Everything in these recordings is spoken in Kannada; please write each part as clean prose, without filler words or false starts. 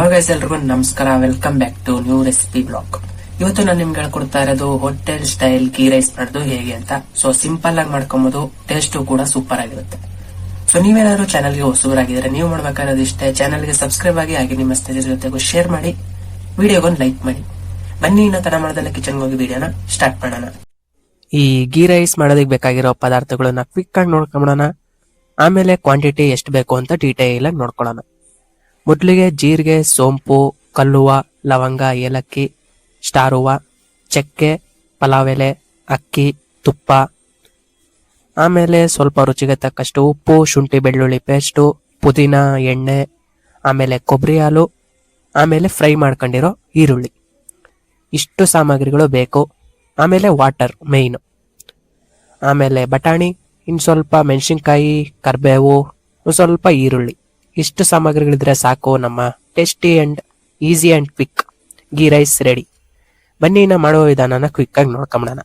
ಹಲೋ ಗೈಸ್, ಎಲ್ರಿಗೂ ನಮಸ್ಕಾರ. Welcome back to new recipe blog. ಇವತ್ತು ನಾನು ನಿಮ್ಗೆ ಹೇಳ್ಕೊಡ್ತಾ ಇರೋದು ಹೋಟೆಲ್ ಸ್ಟೈಲ್ ಗೀ ರೈಸ್ ಮಾಡೋದು ಹೇಗೆ ಅಂತ. ಸೊ ಸಿಂಪಲ್ ಆಗಿ ಮಾಡ್ಕೊಬಹುದು, ಟೇಸ್ಟ್ ಕೂಡ ಸೂಪರ್ ಆಗಿರುತ್ತೆ. ಸೊ ನೀವೇನಾದ್ರು ಚಾನಲ್ಗೆ ಹೊಸಬರಾಗಿದ್ರೆ ನೀವು ಮಾಡ್ಬೇಕಾಗಿರೋದು ಇಷ್ಟೇ, ಚಾನಲ್ಗೆ ಸಬ್ಸ್ಕ್ರೈಬ್ ಆಗಿ ಹಾಗೆ ನಿಮ್ಮ ಸ್ನೇಹಿತರ ಜೊತೆಗೂ ಶೇರ್ ಮಾಡಿ, ವಿಡಿಯೋಗೊಂದು ಲೈಕ್ ಮಾಡಿ. ಬನ್ನಿ ಇನ್ನು ತಡ ಮಾಡ್ದಲ್ಲ ಕಿಚನ್ಗೆ ಹೋಗಿ ವಿಡಿಯೋನ ಸ್ಟಾರ್ಟ್ ಮಾಡೋಣ. ಈ ಗೀ ರೈಸ್ ಮಾಡೋದಕ್ಕೆ ಬೇಕಾಗಿರೋ ಪದಾರ್ಥಗಳನ್ನ ಕ್ವಿಕ್ ಆಗಿ ನೋಡ್ಕೊಂಬಿಡೋಣ. ಆಮೇಲೆ ಕ್ವಾಂಟಿಟಿ ಎಷ್ಟು ಬೇಕು ಅಂತ ಡೀಟೇಲ್ ಆಗಿ ನೋಡ್ಕೊಳ್ಳೋಣ. ಮೊದಲಿಗೆ ಜೀರಿಗೆ, ಸೋಂಪು, ಕಲ್ಲುವ, ಲವಂಗ, ಏಲಕ್ಕಿ, ಸ್ಟಾರ್ ಹೂವ, ಚಕ್ಕೆ, ಪಲಾವ್ ಎಲೆ, ಅಕ್ಕಿ, ತುಪ್ಪ, ಆಮೇಲೆ ಸ್ವಲ್ಪ ರುಚಿಗೆ ತಕ್ಕಷ್ಟು ಉಪ್ಪು, ಶುಂಠಿ ಬೆಳ್ಳುಳ್ಳಿ ಪೇಸ್ಟು, ಪುದೀನ, ಎಣ್ಣೆ, ಆಮೇಲೆ ಕೊಬ್ಬರಿ ಹಾಲು, ಆಮೇಲೆ ಫ್ರೈ ಮಾಡ್ಕೊಂಡಿರೋ ಈರುಳ್ಳಿ. ಇಷ್ಟು ಸಾಮಗ್ರಿಗಳು ಬೇಕು. ಆಮೇಲೆ ವಾಟರ್ ಮೇಯ್ನು, ಆಮೇಲೆ ಬಟಾಣಿ, ಇನ್ನು ಸ್ವಲ್ಪ ಮೆಣಸಿನ್ಕಾಯಿ, ಕರಿಬೇವು, ಸ್ವಲ್ಪ ಈರುಳ್ಳಿ. ಇಷ್ಟು ಸಾಮಗ್ರಿಗಳಿದ್ರೆ ಸಾಕು, ನಮ್ಮ tasty and easy and quick ghee rice ready. ಬನ್ನಿ ಇನ್ನು ಮಾಡುವ ವಿಧಾನನ ಕ್ವಿಕ್ ಆಗಿ ನೋಡ್ಕೊಂಬಿಡೋಣ.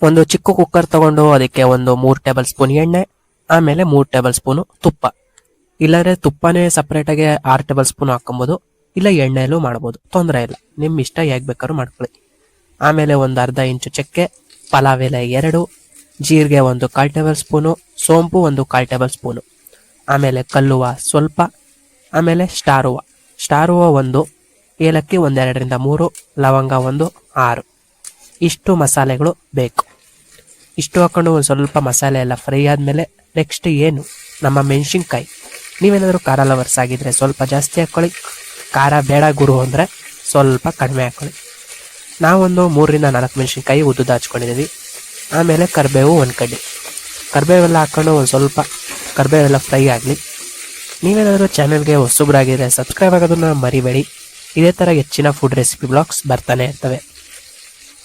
ಒಂದು ಚಿಕ್ಕ ಕುಕ್ಕರ್ ತಗೊಂಡು ಅದಕ್ಕೆ ಒಂದು 3 ಟೇಬಲ್ ಸ್ಪೂನ್ ಎಣ್ಣೆ, ಆಮೇಲೆ 3 ಟೇಬಲ್ ಸ್ಪೂನು ತುಪ್ಪ. ಇಲ್ಲಾಂದ್ರೆ ತುಪ್ಪನೇ ಸಪರೇಟ್ ಆಗಿ 6 ಟೇಬಲ್ ಸ್ಪೂನ್ ಹಾಕೊಬಹುದು, ಇಲ್ಲ ಎಣ್ಣೆಲೂ ಮಾಡ್ಬೋದು, ತೊಂದರೆ ಇಲ್ಲ, ನಿಮ್ ಇಷ್ಟ ಹೇಗ್ ಬೇಕಾದ್ರೂ ಮಾಡ್ಕೊಳ್ಳಿ. ಆಮೇಲೆ ಒಂದು ಅರ್ಧ ಇಂಚು ಚಕ್ಕೆ, ಪಲಾವ್ ಎಲೆ 2, ಜೀರಿಗೆ ಒಂದು 1/4 ಟೇಬಲ್ ಸ್ಪೂನು, ಸೋಂಪು ಒಂದು 1/4 ಟೇಬಲ್ ಸ್ಪೂನು, ಆಮೇಲೆ ಕಲ್ಲುವ ಸ್ವಲ್ಪ, ಆಮೇಲೆ ಸ್ಟಾರ್ ಹೂವ ಒಂದು, ಏಲಕ್ಕಿ 1 2 3, ಲವಂಗ 1 6. ಇಷ್ಟು ಮಸಾಲೆಗಳು ಬೇಕು. ಇಷ್ಟು ಹಾಕೊಂಡು ಒಂದು ಸ್ವಲ್ಪ ಮಸಾಲೆ ಎಲ್ಲ ಫ್ರೈ ಆದಮೇಲೆ ನೆಕ್ಸ್ಟ್ ಏನು, ನಮ್ಮ ಮೆಣಸಿನ್ಕಾಯಿ. ನೀವೇನಾದರೂ ಖಾರ ಲವರ್ಸ್ ಆಗಿದ್ರೆ ಸ್ವಲ್ಪ ಜಾಸ್ತಿ ಹಾಕ್ಕೊಳ್ಳಿ, ಖಾರ ಬೇಡ ಗುರು ಅಂದರೆ ಸ್ವಲ್ಪ ಕಡಿಮೆ ಹಾಕ್ಕೊಳ್ಳಿ. ನಾವೊಂದು 3 4 ಮೆಣಸಿನ್ಕಾಯಿ ಉದ್ದುದ ಹಚ್ಕೊಂಡಿದ್ದೀವಿ. ಆಮೇಲೆ ಕರಿಬೇವು 1 ಕಡ್ಡಿ, ಕರಿಬೇವೆಲ್ಲ ಹಾಕ್ಕೊಂಡು ಒಂದು ಸ್ವಲ್ಪ ಕರಿಬೇವೆಲ್ಲ ಫ್ರೈ ಆಗಲಿ. ನೀವೇನಾದರೂ ಚಾನಲ್ಗೆ ಹೊಸಬ್ರಾಗಿದ್ರೆ ಸಬ್ಸ್ಕ್ರೈಬ್ ಆಗೋದನ್ನ ಮರಿಬೇಡಿ. ಇದೇ ಥರ ಹೆಚ್ಚಿನ ಫುಡ್ ರೆಸಿಪಿ ಬ್ಲಾಗ್ಸ್ ಬರ್ತಾನೆ ಇರ್ತವೆ.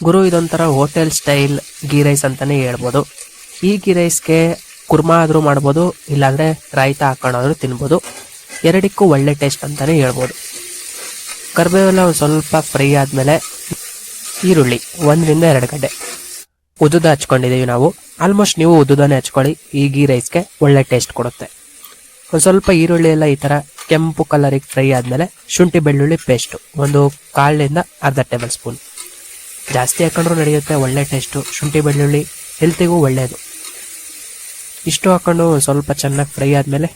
ಗುರು, ಇದೊಂಥರ ಹೋಟೆಲ್ ಸ್ಟೈಲ್ ಗೀ ರೈಸ್ ಅಂತಲೇ ಹೇಳ್ಬೋದು. ಈ ಗೀ ರೈಸ್ಗೆ ಕುರ್ಮಾ ಆದರೂ ಮಾಡ್ಬೋದು, ಇಲ್ಲಾಂದರೆ ರಾಯ್ತ ಹಾಕೊಂಡಾದ್ರೂ ತಿನ್ಬೋದು. ಎರಡಕ್ಕೂ ಒಳ್ಳೆ ಟೇಸ್ಟ್ ಅಂತಲೇ ಹೇಳ್ಬೋದು. ಕರಿಬೇವೆಲ್ಲ ಒಂದು ಸ್ವಲ್ಪ ಫ್ರೈ ಆದಮೇಲೆ ಈರುಳ್ಳಿ 1 2 ಗಡ್ಡೆ ಉದ್ದುದ ಹಚ್ಕೊಂಡಿದ್ದೀವಿ ನಾವು. ಆಲ್ಮೋಸ್ಟ್ ನೀವು ಉದ್ದುದಾನೆ ಹಚ್ಕೊಳ್ಳಿ, ಈ ಗೀ ರೈಸ್ಗೆ ಒಳ್ಳೆ ಟೇಸ್ಟ್ ಕೊಡುತ್ತೆ. ಒಂದು ಸ್ವಲ್ಪ ಈರುಳ್ಳಿ ಎಲ್ಲ ಈ ಥರ ಕೆಂಪು ಕಲರಿಗೆ ಫ್ರೈ ಆದಮೇಲೆ ಶುಂಠಿ ಬೆಳ್ಳುಳ್ಳಿ ಪೇಸ್ಟು ಒಂದು 1/4 ಅರ್ಧ ಟೇಬಲ್ ಸ್ಪೂನ್. ಜಾಸ್ತಿ ಹಾಕೊಂಡ್ರೂ ನಡೆಯುತ್ತೆ, ಒಳ್ಳೆ ಟೇಸ್ಟು. ಶುಂಠಿ ಬೆಳ್ಳುಳ್ಳಿ ಹೆಲ್ತಿಗೂ ಒಳ್ಳೆಯದು. ಇಷ್ಟು ಹಾಕೊಂಡು ಒಂದು ಸ್ವಲ್ಪ ಚೆನ್ನಾಗಿ ಫ್ರೈ ಆದಮೇಲೆ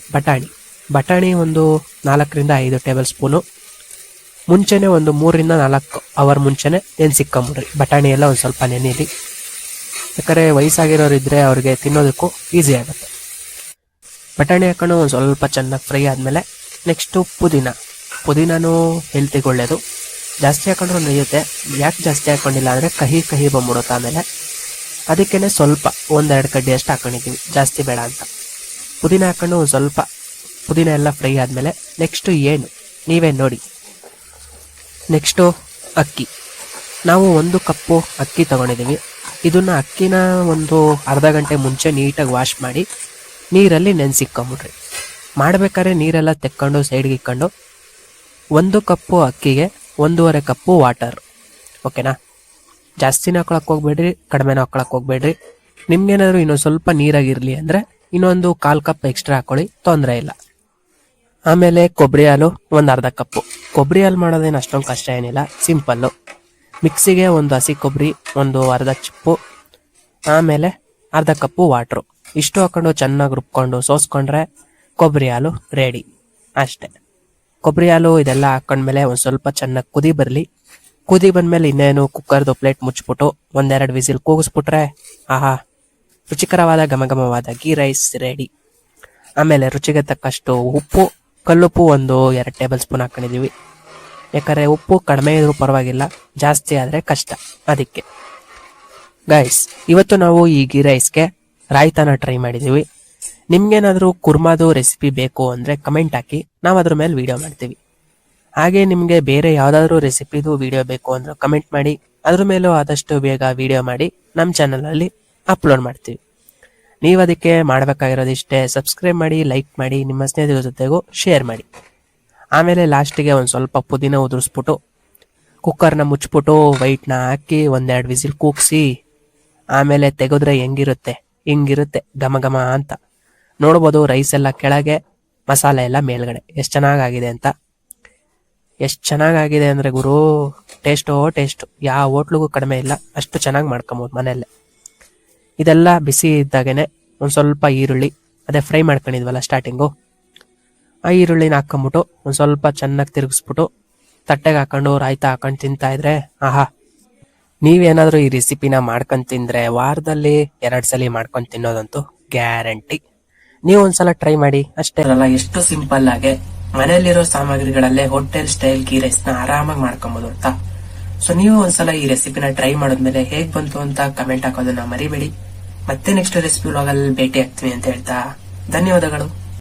ಬಟಾಣಿ ಒಂದು 4 5 ಟೇಬಲ್ ಸ್ಪೂನು. ಮುಂಚೆನೇ ಒಂದು 3 4 ಅವರ್ ಮುಂಚೆನೇ ನೆನೆಸಿಕ್ಕೊಂಬಿಡ್ರಿ. ಬಟಾಣಿ ಎಲ್ಲ ಒಂದು ಸ್ವಲ್ಪ ನೆನೆಯಲಿ, ಯಾಕಂದರೆ ವಯಸ್ಸಾಗಿರೋರಿದ್ರೆ ಅವ್ರಿಗೆ ತಿನ್ನೋದಕ್ಕೂ ಈಸಿ ಆಗುತ್ತೆ. ಬಟಾಣಿ ಹಾಕೊಂಡು ಒಂದು ಸ್ವಲ್ಪ ಚೆನ್ನಾಗಿ ಫ್ರೈ ಆದಮೇಲೆ ನೆಕ್ಸ್ಟು ಪುದೀನೂ ಹೆಲ್ತಿಗೆ ಒಳ್ಳೆಯದು. ಜಾಸ್ತಿ ಹಾಕೊಂಡ್ರೂ ನಡೆಯುತ್ತೆ. ಯಾಕೆ ಜಾಸ್ತಿ ಹಾಕೊಂಡಿಲ್ಲ ಅಂದರೆ ಕಹಿ ಬಂದ್ಬಿಡುತ್ತೆ. ಆಮೇಲೆ ಅದಕ್ಕೇ ಸ್ವಲ್ಪ 1 2 ಕಡ್ಡಿ ಅಷ್ಟು ಹಾಕೊಂಡಿದ್ದೀವಿ, ಜಾಸ್ತಿ ಬೇಡ ಅಂತ. ಪುದೀನ ಹಾಕೊಂಡು ಒಂದು ಸ್ವಲ್ಪ ಪುದೀನ ಎಲ್ಲ ಫ್ರೈ ಆದಮೇಲೆ ನೆಕ್ಸ್ಟು ಏನು ನೀವೇ ನೋಡಿ, ನೆಕ್ಸ್ಟು ಅಕ್ಕಿ. ನಾವು 1 ಕಪ್ಪು ಅಕ್ಕಿ ತೊಗೊಂಡಿದ್ದೀವಿ. ಇದನ್ನು ಅಕ್ಕಿನ ಒಂದು ಅರ್ಧ ಗಂಟೆ ಮುಂಚೆ ನೀಟಾಗಿ ವಾಶ್ ಮಾಡಿ ನೀರಲ್ಲಿ ನೆನೆಸಿಕ್ಕೊಂಬಿಡ್ರಿ. ಮಾಡಬೇಕಾದ್ರೆ ನೀರೆಲ್ಲ ತೆಕ್ಕೊಂಡು ಸೈಡ್ಗೆ ಇಕ್ಕೊಂಡು 1 ಕಪ್ಪು ಅಕ್ಕಿಗೆ 1.5 ಕಪ್ಪು ವಾಟರ್. ಓಕೆನಾ? ಜಾಸ್ತಿನ ಹಾಕೊಳಕ್ಕೆ ಹೋಗ್ಬೇಡ್ರಿ, ಕಡಿಮೆನ ಹಾಕೊಳಕ್ಕೆ ಹೋಗ್ಬೇಡ್ರಿ. ನಿಮ್ಗೇನಾದ್ರು ಇನ್ನೊಂದು ಸ್ವಲ್ಪ ನೀರಾಗಿರಲಿ ಅಂದರೆ ಇನ್ನೊಂದು 1/4 ಕಪ್ ಎಕ್ಸ್ಟ್ರಾ ಹಾಕೊಳ್ಳಿ, ತೊಂದರೆ ಇಲ್ಲ. ಆಮೇಲೆ ಕೊಬ್ಬರಿ ಹಾಲು ಒಂದು ಅರ್ಧ ಕಪ್ಪು. ಕೊಬ್ಬರಿ ಹಾಲು ಮಾಡೋದೇನು ಅಷ್ಟೊಂದು ಕಷ್ಟ ಏನಿಲ್ಲ, ಸಿಂಪಲ್ಲು. ಮಿಕ್ಸಿಗೆ ಒಂದು ಹಸಿ ಕೊಬ್ಬರಿ ಒಂದು ಅರ್ಧ ಚಿಪ್ಪು, ಆಮೇಲೆ ಅರ್ಧ ಕಪ್ಪು ವಾಟ್ರು. ಇಷ್ಟು ಹಾಕೊಂಡು ಚೆನ್ನಾಗಿ ರುಬ್ಕೊಂಡು ಸೋಸ್ಕೊಂಡ್ರೆ ಕೊಬ್ಬರಿ ಹಾಲು ರೆಡಿ. ಅಷ್ಟೇ. ಕೊಬ್ಬರಿ ಹಾಲು ಇದೆಲ್ಲ ಹಾಕೊಂಡ್ಮೇಲೆ ಒಂದು ಸ್ವಲ್ಪ ಚೆನ್ನಾಗಿ ಕುದಿ ಬಂದಮೇಲೆ ಇನ್ನೇನು ಕುಕ್ಕರ್ದು ಪ್ಲೇಟ್ ಮುಚ್ಚಿಬಿಟ್ಟು 1 2 ವಿಸಿಲ್ ಕೂಗಿಸ್ಬಿಟ್ರೆ ಆಹಾ, ರುಚಿಕರವಾದ ಘಮಘಮವಾದ ಗೀ ರೈಸ್ ರೆಡಿ. ಆಮೇಲೆ ರುಚಿಗೆ ತಕ್ಕಷ್ಟು ಉಪ್ಪು, ಕಲ್ಲುಪ್ಪು ಒಂದು 2 ಟೇಬಲ್ ಸ್ಪೂನ್ ಹಾಕೊಂಡಿದ್ದೀವಿ. ಯಾಕಂದರೆ ಉಪ್ಪು ಕಡಿಮೆ ಇದ್ರೂ ಪರವಾಗಿಲ್ಲ, ಜಾಸ್ತಿ ಆದರೆ ಕಷ್ಟ. ಅದಕ್ಕೆ ಗೈಸ್, ಇವತ್ತು ನಾವು ಈ ಗೀ ರೈಸ್ಗೆ ರಾಯ್ತಾನ ಟ್ರೈ ಮಾಡಿದ್ದೀವಿ. ನಿಮ್ಗೇನಾದರೂ ಕುರ್ಮಾದು ರೆಸಿಪಿ ಬೇಕು ಅಂದರೆ ಕಮೆಂಟ್ ಹಾಕಿ, ನಾವು ಅದ್ರ ಮೇಲೆ ವಿಡಿಯೋ ಮಾಡ್ತೀವಿ. ಹಾಗೆ ನಿಮಗೆ ಬೇರೆ ಯಾವುದಾದ್ರೂ ರೆಸಿಪಿದು ವಿಡಿಯೋ ಬೇಕು ಅಂದ್ರೆ ಕಮೆಂಟ್ ಮಾಡಿ, ಅದ್ರ ಮೇಲೂ ಆದಷ್ಟು ಬೇಗ ವಿಡಿಯೋ ಮಾಡಿ ನಮ್ಮ ಚಾನಲಲ್ಲಿ ಅಪ್ಲೋಡ್ ಮಾಡ್ತೀವಿ. ನೀವು ಅದಕ್ಕೆ ಮಾಡಬೇಕಾಗಿರೋದಿಷ್ಟೇ, ಸಬ್ಸ್ಕ್ರೈಬ್ ಮಾಡಿ, ಲೈಕ್ ಮಾಡಿ, ನಿಮ್ಮ ಸ್ನೇಹಿತರ ಜೊತೆಗೂ ಶೇರ್ ಮಾಡಿ. ಆಮೇಲೆ ಲಾಸ್ಟಿಗೆ ಒಂದು ಸ್ವಲ್ಪ ಪುದೀನ ಉದುರಿಸ್ಬಿಟ್ಟು ಕುಕ್ಕರ್ನ ಮುಚ್ಚಿಬಿಟ್ಟು ವೈಟ್ನ ಹಾಕಿ 1 2 ವಿಸಿಲ್ ಕೂಗಿಸಿ ಆಮೇಲೆ ತೆಗೆದ್ರೆ ಹಿಂಗಿರುತ್ತೆ ಘಮ ಘಮ ಅಂತ. ನೋಡ್ಬೋದು ರೈಸ್ ಎಲ್ಲ ಕೆಳಗೆ, ಮಸಾಲೆ ಎಲ್ಲ ಮೇಲ್ಗಡೆ. ಎಷ್ಟು ಚೆನ್ನಾಗಿದೆ ಅಂತ. ಎಷ್ಟು ಚೆನ್ನಾಗಾಗಿದೆ ಅಂದ್ರೆ ಗುರು, ಟೇಸ್ಟ್ ಯಾವ ಹೋಟ್ಲಿಗೂ ಕಡಿಮೆ ಇಲ್ಲ, ಅಷ್ಟು ಚೆನ್ನಾಗಿ ಮಾಡ್ಕೊಬೋದು ಮನೆಯಲ್ಲೇ. ಇದೆಲ್ಲ ಬಿಸಿ ಇದ್ದಾಗೇನೆ ಒಂದ್ ಸ್ವಲ್ಪ ಈರುಳ್ಳಿ, ಅದೇ ಫ್ರೈ ಮಾಡ್ಕೊಂಡಿದ್ವಲ್ಲ ಸ್ಟಾರ್ಟಿಂಗು, ಆ ಈರುಳ್ಳಿನ ಹಾಕೊಂಬಿಟ್ಟು ಒಂದ್ ಸ್ವಲ್ಪ ಚೆನ್ನಾಗಿ ತಿರುಗಿಸ್ಬಿಟ್ಟು ತಟ್ಟೆಗೆ ಹಾಕೊಂಡು ರಾಯ್ತಾ ಹಾಕೊಂಡು ತಿಂತಾ ಇದ್ರೆ ಆಹಾ. ನೀವೇನಾದ್ರೂ ಈ ರೆಸಿಪಿನ ಮಾಡ್ಕೊಂಡ್ ತಿಂದ್ರೆ ವಾರದಲ್ಲಿ 2 ಸಲ ಮಾಡ್ಕೊಂಡು ತಿನ್ನೋದಂತೂ ಗ್ಯಾರಂಟಿ. ನೀವು ಒಂದ್ಸಲ ಟ್ರೈ ಮಾಡಿ ಅಷ್ಟೇ ಅಲ್ಲ. ಎಷ್ಟು ಸಿಂಪಲ್ ಆಗಿ ಮನೆಯಲ್ಲಿರೋ ಸಾಮಗ್ರಿಗಳಲ್ಲೇ ಹೋಟೆಲ್ ಸ್ಟೈಲ್ ಗೀ ರೈಸ್ ನ ಆರಾಮಾಗಿ ಮಾಡ್ಕೊಬಹುದು ಅಂತ. ಸೊ ನೀವು ಒಂದ್ಸಲ ಈ ರೆಸಿಪಿನ ಟ್ರೈ ಮಾಡಿದ್ಮೇಲೆ ಹೇಗ್ ಬಂತು ಅಂತ ಕಮೆಂಟ್ ಹಾಕೋದನ್ನ ಮರಿಬೇಡಿ. ಮತ್ತೆ ನೆಕ್ಸ್ಟ್ ರೆಸಿಪಿ ವ್ಲಾಗ್ ಅಲ್ಲಿ ಭೇಟಿ ಆಗ್ತೀನಿ ಅಂತ ಹೇಳ್ತಾ ಧನ್ಯವಾದಗಳು.